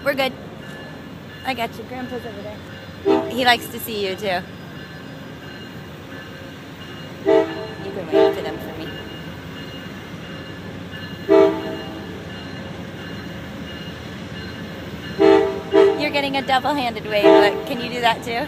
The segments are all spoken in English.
We're good. I got you. Grandpa's over there. He likes to see you too. You can wave to them for me. You're getting a double-handed wave. Look, can you do that too?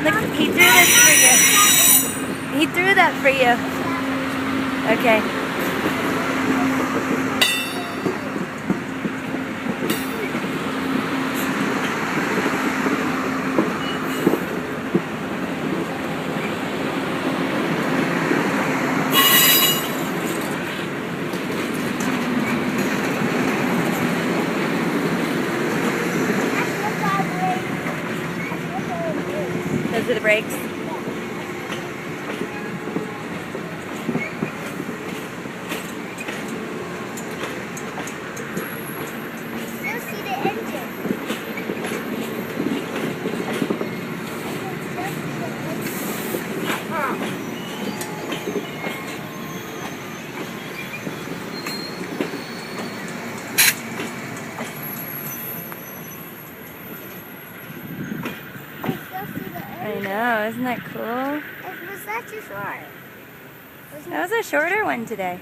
Look, he threw this for you. He threw that for you. Okay. Those are the brakes. Still see the engine. I know, isn't that cool? It was such a short. That was a shorter one today.